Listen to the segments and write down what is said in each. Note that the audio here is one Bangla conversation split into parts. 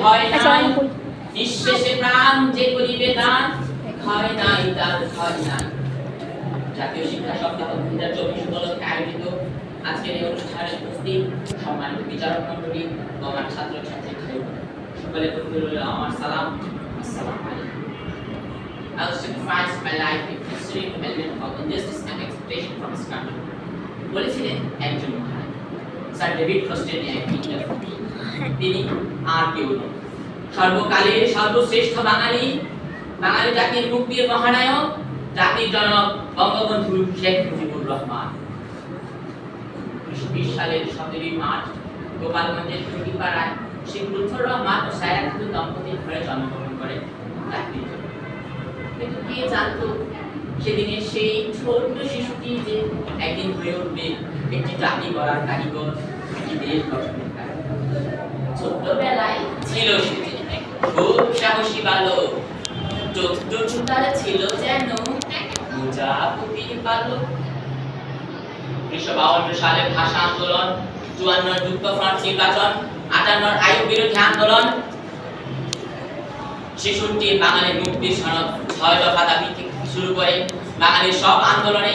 ভয় নাই, নিঃশেষে প্রাণ যে করিবে দান, ভয় নাই তার ভয় নাই। জাতীয় শিক্ষা সপ্তাহ 2024 উপলক্ষে আয়োজিত আজকের এই অনুষ্ঠানে উপস্থিত সম্মানিত বিচারক মণ্ডলী ও আমার ছাত্র ছাত্রী ভাই সকলের প্রতি রইল আমার সালাম। আসসালামু আলাইকুম। I will sacrifice my life in history to help of injustice and exploitation from his country. বলেছিলেন একজন মহান স্যার ডেভিড ফ্রস্টের ন্যায় তিনি আর কেউ নন, সর্বকালের সর্বশ্রেষ্ঠ বাঙালি, বাঙালি জাতির মুক্তির মহানায়ক, জাতির জনক বঙ্গবন্ধু শেখ মুজিবুর রহমান। 1920 সালের 17 মার্চ গোপালগঞ্জের টুটিপাড়ায় শেখ লুৎফর রহমান ও সায়রা খাতুন দম্পতির ঘরে জন্মগ্রহণ করেন জাতির জন্য। কিন্তু কে জানতো সেদিনে সেই ছোট্ট শিশুটি যে একদিন হয়ে উঠবে একটি জাতি গড়ার কারিগর, একটি দেশ গঠনের কারিগর। ছোট্টবেলায় ছিল সে খুব সাহসী বালক, চতুর্থ তারা ছিল যেন প্রজাপতির বালক। 1952 সালের ভাষা আন্দোলন, 54 যুক্তফ্রন্ট নির্বাচন, 58 আইয়ুব বিরোধী আন্দোলন, 66 বাঙালির মুক্তির সনদ, 6 দফা দাবি থেকে শুরু করে বাঙালির সব আন্দোলনে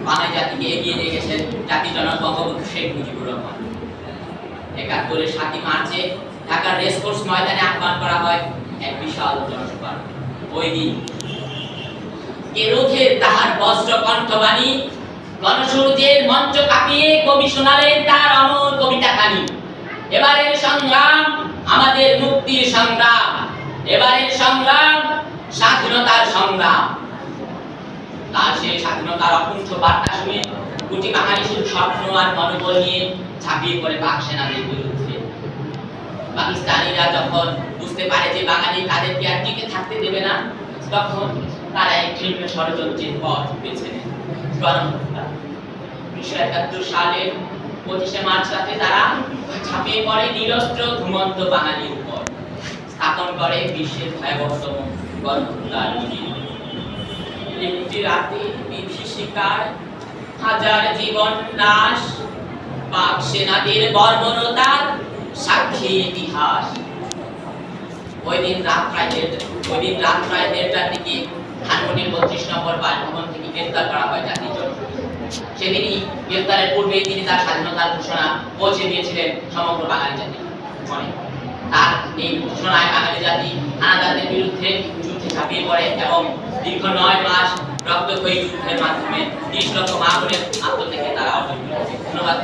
বাঙালি জাতিকে এগিয়ে নিয়ে গেছেন জাতির জনক বঙ্গবন্ধু শেখ মুজিবুর রহমান। 71 7 মার্চে ঢাকার রেসকোর্স ময়দানে আহ্বান করা হয় এক বিশাল জনসভা। ওই দিন কেরোধের তাহার বজ্র কণ্ঠবাণী, গণসূর্যের মঞ্চ কাঁপিয়ে কবি শোনালেন তার অমর কবিতা খানি। এবারের সংগ্রাম আমাদের মুক্তির সংগ্রাম, এবারের সংগ্রাম স্বাধীনতার সংগ্রাম। তার সেই স্বাধীনতার অকুণ্ঠ বার্তা শুনে কোটি বাঙালি শুধু স্বপ্ন আর মনোবল নিয়ে ঝাঁপিয়ে পড়ে পাক সেনাদের বিরুদ্ধে। পাকিস্তানিরা যখন বুঝতে পারে যে বাঙালি তাদেরকে আর টিকে থাকতে দেবে না, তখন তারা এক ঘৃণ্য ষড়যন্ত্রের পথ বেছে নেয়, গণহত্যা। 1971 সালের 25 মার্চ রাতে তারা ঝাঁপিয়ে পড়ে নিরস্ত্র ঘুমন্ত বাঙালির উপর, স্থাপন করে বিশ্বের ভয়াবহতম গণহত্যার নীতি। একটি রাতে বিভীষিকার হাজার জীবন নাশ, পাক সেনাদের বর্বরতার সাক্ষী ইতিহাস। ওই দিন রাত প্রায় 1:30টার দিকে ধানমন্ডির 32 নম্বর বাসভবন থেকে গ্রেফতার করা হয় জাতির জনক। সেদিনই গ্রেফতারের পূর্বে তিনি তার স্বাধীনতার ঘোষণা পৌঁছে দিয়েছিলেন সমগ্র বাঙালি জাতি মনে। তার এই ঘোষণায় বাঙালি জাতি হানাদারদের বিরুদ্ধে যুদ্ধে ঝাঁপিয়ে পড়ে এবং দীর্ঘ 9 মাস রক্তক্ষয়ী যুদ্ধের মাধ্যমে 30 লক্ষ মা বোনের আত্মত্যাগে তারা অর্জন করেছে। ধন্যবাদ।